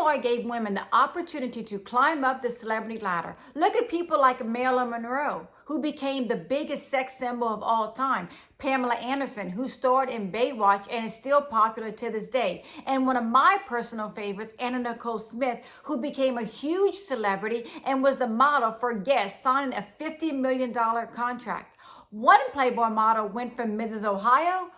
Playboy gave women the opportunity to climb up the celebrity ladder. Look at people like Marilyn Monroe, who became the biggest sex symbol of all time. Pamela Anderson, who starred in Baywatch and is still popular to this day. And one of my personal favorites, Anna Nicole Smith, who became a huge celebrity and was the model for Guess, signing a $50 million contract. One Playboy model went from Mrs. Ohio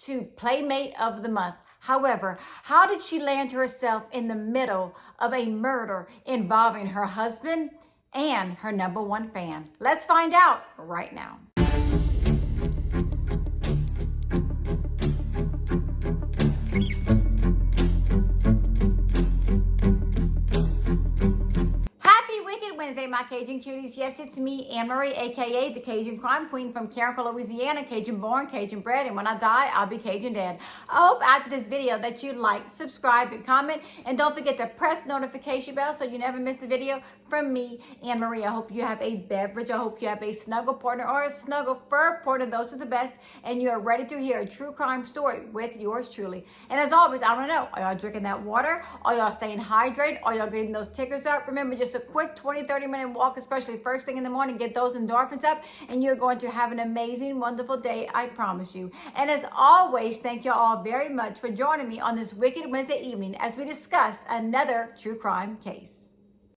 to Playmate of the Month. However, how did she land herself in the middle of a murder involving her husband and her #1 fan? Let's find out right now. Wednesday, my Cajun cuties. Yes, it's me, Anne Marie, aka the Cajun Crime Queen from Carriacou, Louisiana. Cajun born, Cajun bred, and when I die, I'll be Cajun dead. I hope after this video that you like, subscribe, and comment, and don't forget to press notification bell so you never miss a video from me, Anne Marie. I hope you have a beverage. I hope you have a snuggle partner or a snuggle fur partner. Those are the best, and you are ready to hear a true crime story with yours truly. And as always, I want to know, are y'all drinking that water? Are y'all staying hydrated? Are y'all getting those tickers up? Remember, just a quick 20-30-minute walk, especially first thing in the morning, get those endorphins up, and you're going to have an amazing, wonderful day, I promise you. And as always, thank you all very much for joining me on this Wicked Wednesday evening as we discuss another true crime case.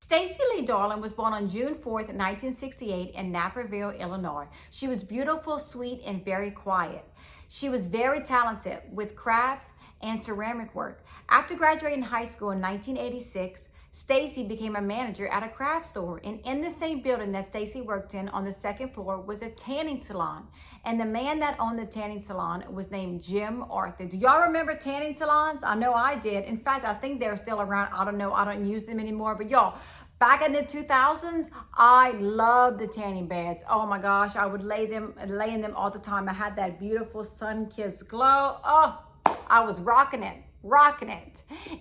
Stacey Lee Darling was born on June 4th, 1968 in Naperville, Illinois. She was beautiful, sweet, and very quiet. She was very talented with crafts and ceramic work. After graduating high school in 1986, Stacey became a manager at a craft store, and in the same building that Stacey worked in on the second floor was a tanning salon. And the man that owned the tanning salon was named Jim Arthur. Do y'all remember tanning salons? I know I did. In fact, I think they're still around. I don't know. I don't use them anymore. But y'all, back in the 2000s, I loved the tanning beds. Oh my gosh, I would lay in them all the time. I had that beautiful sun-kissed glow. Oh, I was rocking it.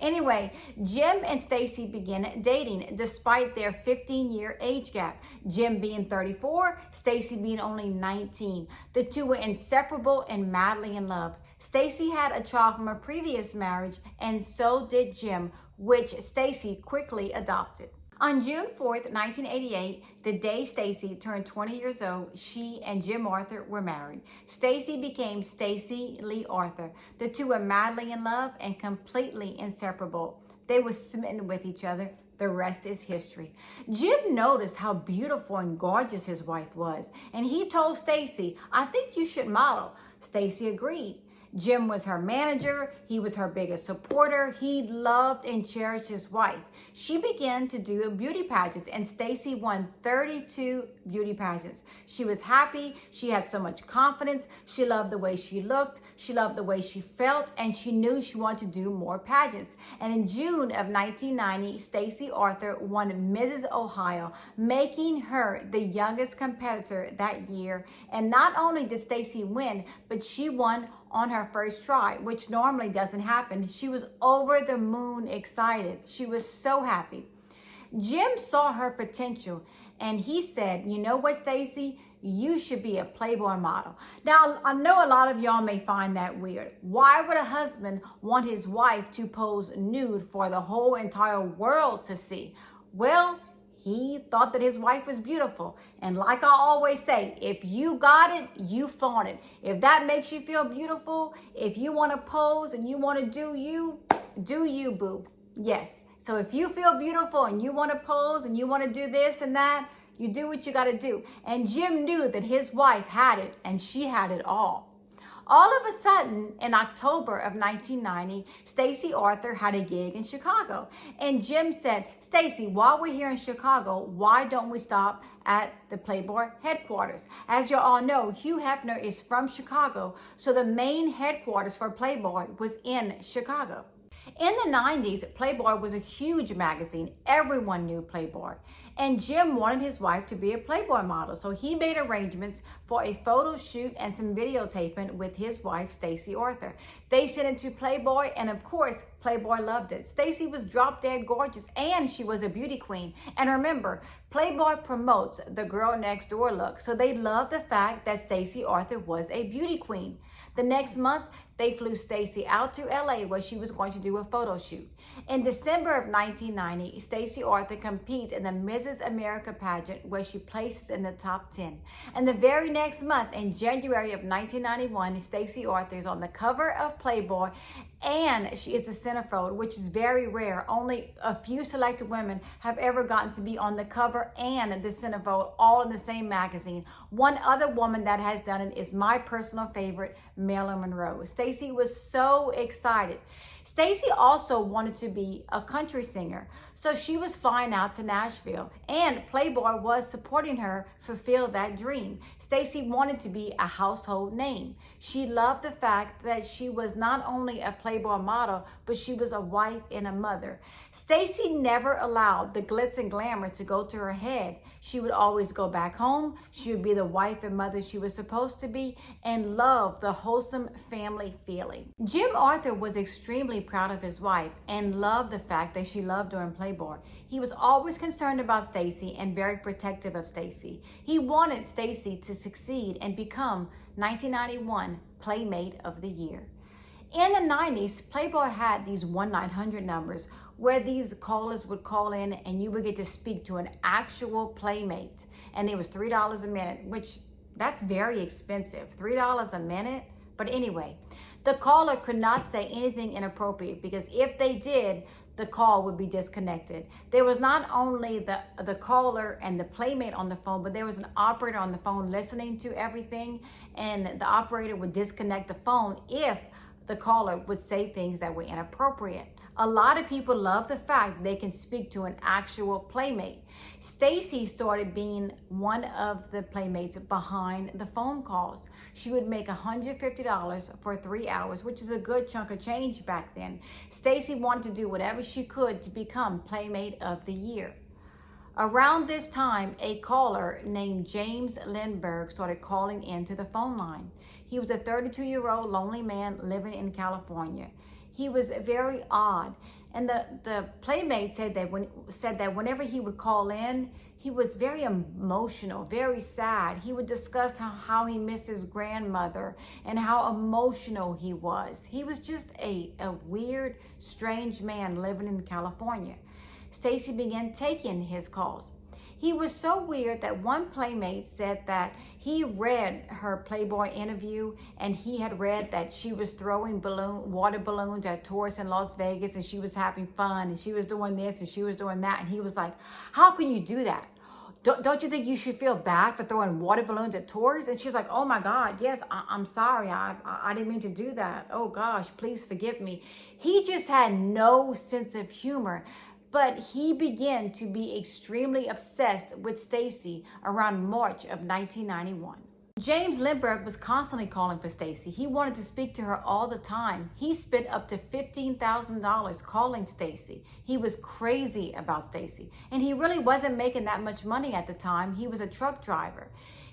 Anyway, Jim and Stacey began dating despite their 15-year age gap. Jim being 34, Stacey being only 19. The two were inseparable and madly in love. Stacey had a child from a previous marriage, and so did Jim, which Stacey quickly adopted. On June 4th, 1988, the day Stacey turned 20 years old, she and Jim Arthur were married. Stacey became Stacey Lee Arthur. The two were madly in love and completely inseparable. They were smitten with each other. The rest is history. Jim noticed how beautiful and gorgeous his wife was, and he told Stacey, "I think you should model." Stacey agreed. Jim was her manager. He was her biggest supporter. He loved and cherished his wife. She began to do beauty pageants, and Stacey won 32 beauty pageants. She was happy. She had so much confidence. She loved the way she looked. She loved the way she felt, and she knew she wanted to do more pageants. And in June of 1990, Stacey Arthur won Mrs. Ohio, making her the youngest competitor that year. And not only did Stacey win, but she won on her first try, which normally doesn't happen. She was over the moon excited. She was so happy. Jim saw her potential, and he said, "You know what, Stacey? You should be a Playboy model." Now, I know a lot of y'all may find that weird. Why would a husband want his wife to pose nude for the whole entire world to see? Well, he thought that his wife was beautiful. And like I always say, if you got it, you flaunt it. If that makes you feel beautiful, if you want to pose and you want to do you, boo. Yes. So if you feel beautiful and you want to pose and you want to do this and that, you do what you got to do. And Jim knew that his wife had it, and she had it all. All of a sudden, in October of 1990, Stacey Arthur had a gig in Chicago. And Jim said, "Stacey, while we're here in Chicago, why don't we stop at the Playboy headquarters?" As you all know, Hugh Hefner is from Chicago, so the main headquarters for Playboy was in Chicago. In the 90s, Playboy was a huge magazine. Everyone knew Playboy. And Jim wanted his wife to be a Playboy model, so he made arrangements for a photo shoot and some videotaping with his wife, Stacey Arthur. They sent it to Playboy, and of course, Playboy loved it. Stacey was drop dead gorgeous, and she was a beauty queen. And remember, Playboy promotes the girl next door look, so they loved the fact that Stacey Arthur was a beauty queen. The next month, they flew Stacey out to LA where she was going to do a photo shoot. In December of 1990, Stacey Arthur competes in the Mrs. America pageant where she places in the top 10. And the very next month, in January of 1991, Stacey Arthur is on the cover of Playboy, and she is a centerfold, which is very rare. Only a few selected women have ever gotten to be on the cover and the centerfold, all in the same magazine. One other woman that has done it is my personal favorite, Marilyn Monroe. Stacey was so excited. Stacey also wanted to be a country singer, so she was flying out to Nashville, and Playboy was supporting her fulfill that dream. Stacey wanted to be a household name. She loved the fact that she was not only a Playboy model, but she was a wife and a mother. Stacey never allowed the glitz and glamour to go to her head. She would always go back home. She would be the wife and mother she was supposed to be and love the wholesome family feeling. Jim Arthur was extremely proud of his wife and loved the fact that she loved her in Playboy. He was always concerned about Stacey and very protective of Stacey. He wanted Stacey to succeed and become 1991 Playmate of the Year. In the 90s, Playboy had these 1-900 numbers where these callers would call in and you would get to speak to an actual playmate. And it was $3 a minute, which that's very expensive, $3 a minute. But anyway, the caller could not say anything inappropriate because if they did, the call would be disconnected. There was not only the caller and the playmate on the phone, but there was an operator on the phone listening to everything, and the operator would disconnect the phone if the caller would say things that were inappropriate. A lot of people love the fact they can speak to an actual playmate. Stacey started being one of the playmates behind the phone calls. She would make $150 for 3 hours, which is a good chunk of change back then. Stacey wanted to do whatever she could to become Playmate of the Year. Around this time, a caller named James Lindbergh started calling into the phone line. He was a 32-year-old lonely man living in California. He was very odd, and the playmate said that whenever he would call in, he was very emotional, very sad. He would discuss how he missed his grandmother and how emotional he was. He was just a weird, strange man living in California. Stacey began taking his calls. He was so weird that one playmate said that he read her Playboy interview and he had read that she was throwing water balloons at tourists in Las Vegas and she was having fun and she was doing this and she was doing that. And he was like, how can you do that? Don't you think you should feel bad for throwing water balloons at tourists? And she's like, oh my God, yes, I'm sorry. I didn't mean to do that. Oh gosh, please forgive me. He just had no sense of humor. But he began to be extremely obsessed with Stacey around March of 1991. James Lindbergh was constantly calling for Stacey. He wanted to speak to her all the time. He spent up to $15,000 calling Stacey. He was crazy about Stacey. And he really wasn't making that much money at the time. He was a truck driver.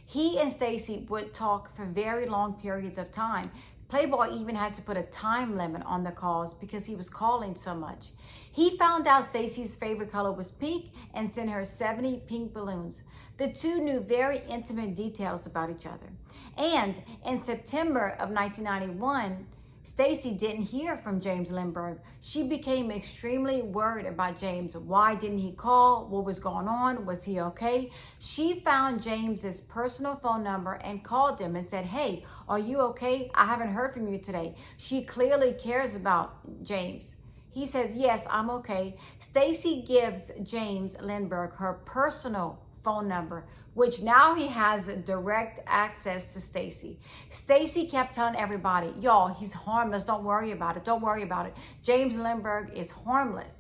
He and Stacey would talk for very long periods of time. Playboy even had to put a time limit on the calls because he was calling so much. He found out Stacey's favorite color was pink and sent her 70 pink balloons. The two knew very intimate details about each other. And in September of 1991, Stacey didn't hear from James Lindbergh. She became extremely worried about James. Why didn't he call? What was going on? Was he okay? She found James's personal phone number and called him and said, hey, are you okay? I haven't heard from you today. She clearly cares about James. He says, yes, I'm okay. Stacey gives James Lindbergh her personal phone number, which now he has direct access to Stacey. Stacey kept telling everybody, y'all, he's harmless. Don't worry about it. Don't worry about it. James Lindbergh is harmless.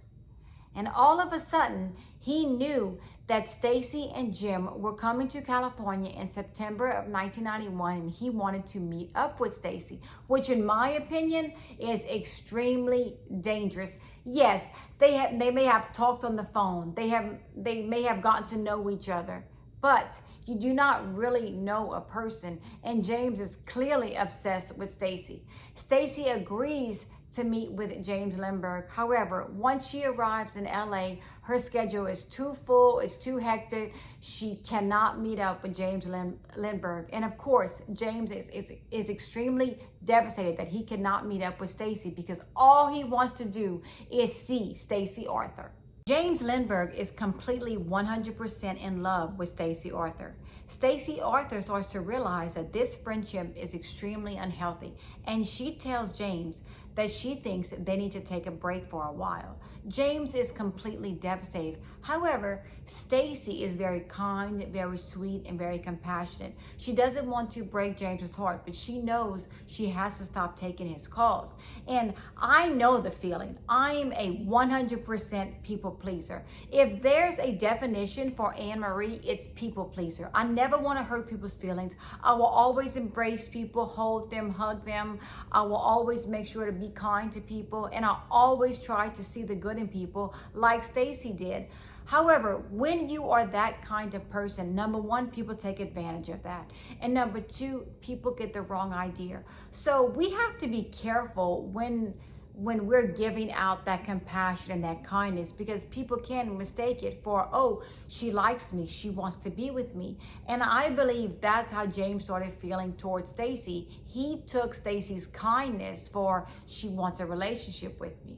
And all of a sudden, he knew that Stacey and Jim were coming to California in September of 1991, and he wanted to meet up with Stacey, which in my opinion is extremely dangerous. Yes, they may have talked on the phone. They may have gotten to know each other, but you do not really know a person, and James is clearly obsessed with Stacey. Stacey agrees to meet with James Lindbergh. However, once she arrives in LA, her schedule is too full, it's too hectic. She cannot meet up with James Lindbergh. And of course, James is extremely devastated that he cannot meet up with Stacey because all he wants to do is see Stacey Arthur. James Lindbergh is completely 100% in love with Stacey Arthur. Stacey Arthur starts to realize that this friendship is extremely unhealthy, and she tells James that she thinks they need to take a break for a while. James is completely devastated. However, Stacey is very kind, very sweet, and very compassionate. She doesn't want to break James's heart, but she knows she has to stop taking his calls. And I know the feeling. I am a 100% people pleaser. If there's a definition for Anne Marie, it's people pleaser. I never want to hurt people's feelings. I will always embrace people, hold them, hug them. I will always make sure to be kind to people, and I always try to see the good in people like Stacey did. However, when you are that kind of person, number one, people take advantage of that. And number two, people get the wrong idea. So we have to be careful when we're giving out that compassion and that kindness, because people can mistake it for, oh, she likes me, she wants to be with me. And I believe that's how James started feeling towards Stacey. He took Stacey's kindness for, she wants a relationship with me.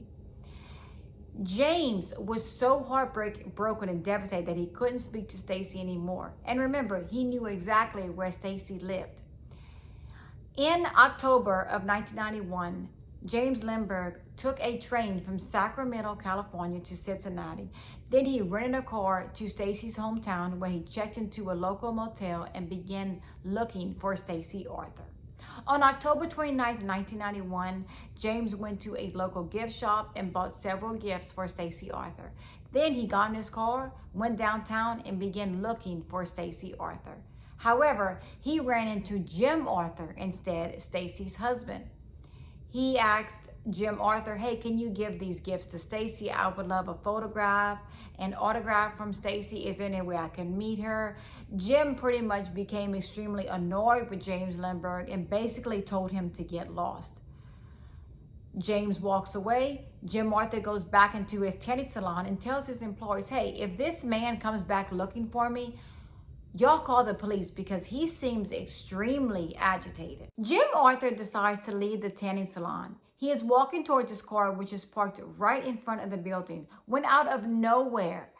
James was so heartbroken and devastated that he couldn't speak to Stacey anymore. And remember, he knew exactly where Stacey lived. In October of 1991, James Lindbergh took a train from Sacramento, California to Cincinnati. Then he rented a car to Stacey's hometown, where he checked into a local motel and began looking for Stacey Arthur. On October 29th, 1991, James went to a local gift shop and bought several gifts for Stacey Arthur. Then he got in his car, went downtown, and began looking for Stacey Arthur. However, he ran into Jim Arthur instead, Stacey's husband. He asked Jim Arthur, hey, can you give these gifts to Stacey? I would love a photograph, an autograph from Stacey. Is there any way I can meet her? Jim pretty much became extremely annoyed with James Lindbergh and basically told him to get lost. James walks away. Jim Arthur goes back into his tanning salon and tells his employees, hey, if this man comes back looking for me, y'all call the police, because he seems extremely agitated. Jim Arthur decides to leave the tanning salon. He is walking towards his car, which is parked right in front of the building, when out of nowhere,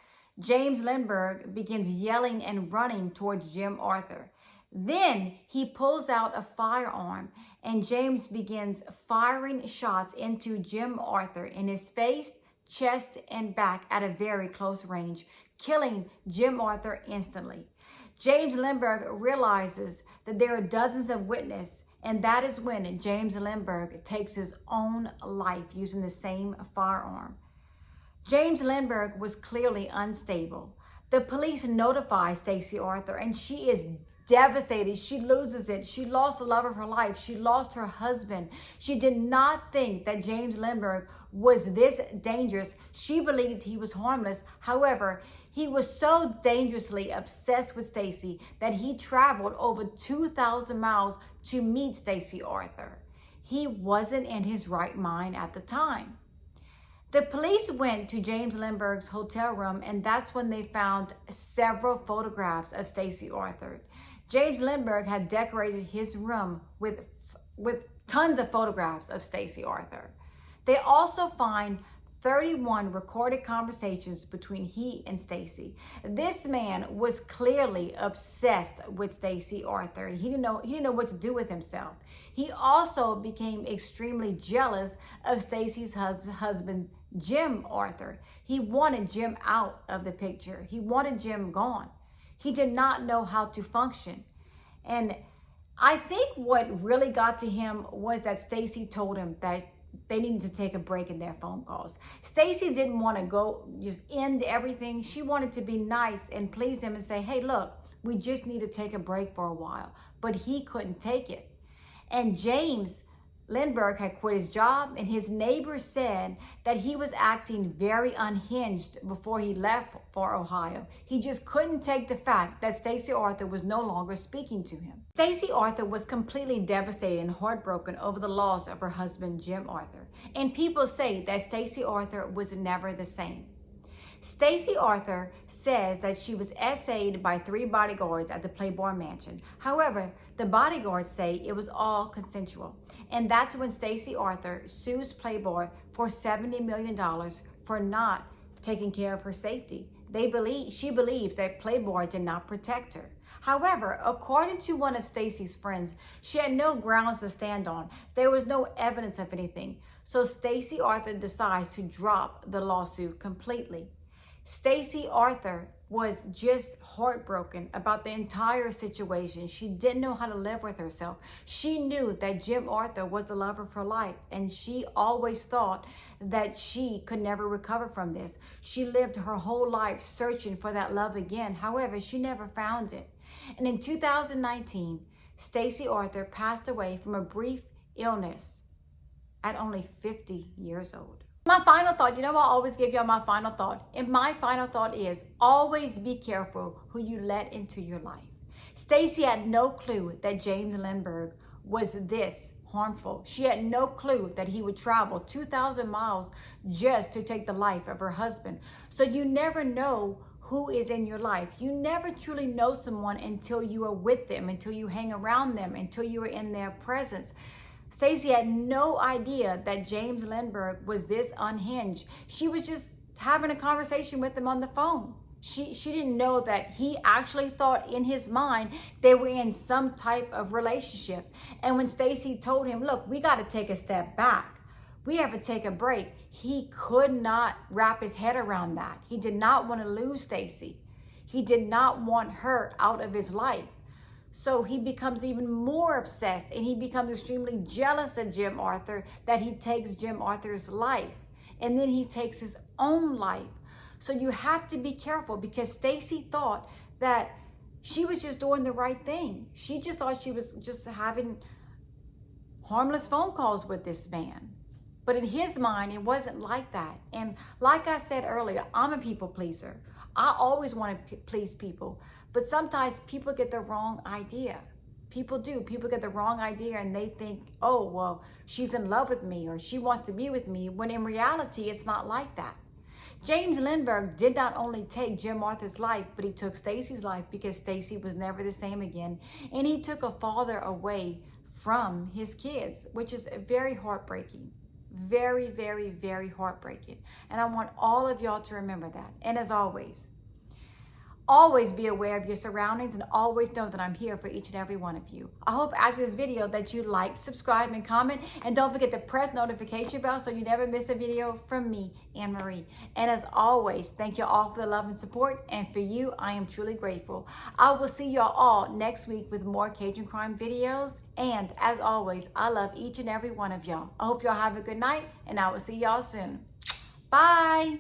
James Lindbergh begins yelling and running towards Jim Arthur. Then he pulls out a firearm, and James begins firing shots into Jim Arthur in his face, chest, and back at a very close range, killing Jim Arthur instantly. James Lindbergh realizes that there are dozens of witnesses, and that is when James Lindbergh takes his own life using the same firearm. James Lindbergh was clearly unstable. The police notify Stacey Arthur, and she is devastated. She loses it. She lost the love of her life. She lost her husband. She did not think that James Lindbergh was this dangerous. She believed he was harmless. However, he was so dangerously obsessed with Stacey that he traveled over 2,000 miles to meet Stacey Arthur. He wasn't in his right mind at the time. The police went to James Lindbergh's hotel room, and that's when they found several photographs of Stacey Arthur. James Lindbergh had decorated his room with tons of photographs of Stacey Arthur. They also find 31 recorded conversations between he and Stacey. This man was clearly obsessed with Stacey Arthur, and he didn't know what to do with himself. He also became extremely jealous of Stacey's husband, Jim Arthur. He wanted Jim out of the picture. He wanted Jim gone. He did not know how to function. And I think what really got to him was that Stacey told him that they needed to take a break in their phone calls. Stacey didn't want to go just end everything. She wanted to be nice and please him and say, hey, look, we just need to take a break for a while. But he couldn't take it. And James Lindbergh had quit his job, and his neighbors said that he was acting very unhinged before he left for Ohio. He just couldn't take the fact that Stacey Arthur was no longer speaking to him. Stacey Arthur was completely devastated and heartbroken over the loss of her husband, Jim Arthur. And people say that Stacey Arthur was never the same. Stacey Arthur says that she was essayed by 3 bodyguards at the Playboy mansion. However, the bodyguards say it was all consensual. And that's when Stacey Arthur sues Playboy for $70 million for not taking care of her safety. She believes that Playboy did not protect her. However, according to one of Stacey's friends, she had no grounds to stand on. There was no evidence of anything. So Stacey Arthur decides to drop the lawsuit completely. Stacey Arthur was just heartbroken about the entire situation. She didn't know how to live with herself. She knew that Jim Arthur was the love of her life, and she always thought that she could never recover from this. She lived her whole life searching for that love again. However, she never found it. And in 2019, Stacey Arthur passed away from a brief illness at only 50 years old. My final thought, I always give y'all my final thought. And my final thought is always be careful who you let into your life. Stacey had no clue that James Lindbergh was this harmful. She had no clue that he would travel 2,000 miles just to take the life of her husband. So you never know who is in your life. You never truly know someone until you are with them, until you hang around them, until you are in their presence. Stacey had no idea that James Lindbergh was this unhinged. She was just having a conversation with him on the phone. She didn't know that he actually thought in his mind they were in some type of relationship. And when Stacey told him, look, we got to take a step back. We have to take a break. He could not wrap his head around that. He did not want to lose Stacey. He did not want her out of his life. So he becomes even more obsessed, and he becomes extremely jealous of Jim Arthur, that he takes Jim Arthur's life, and then he takes his own life. So you have to be careful, because Stacey thought that she was just doing the right thing. She just thought she was just having harmless phone calls with this man. But in his mind, it wasn't like that. And like I said earlier, I'm a people pleaser. I always want to please people. But sometimes people get the wrong idea. People do. People get the wrong idea, and they think, oh, well, she's in love with me, or she wants to be with me, when in reality, it's not like that. James Lindbergh did not only take Jim Arthur's life, but he took Stacey's life, because Stacey was never the same again. And he took a father away from his kids, which is very heartbreaking. Very, very, very heartbreaking. And I want all of y'all to remember that. And as always be aware of your surroundings, and always know that I'm here for each and every one of you. I hope after this video that you like, subscribe, and comment. And don't forget to press notification bell so you never miss a video from me, Anne Marie. And as always, thank you all for the love and support. And for you, I am truly grateful. I will see y'all all next week with more Cajun Crime videos. And as always, I love each and every one of y'all. I hope y'all have a good night, and I will see y'all soon. Bye.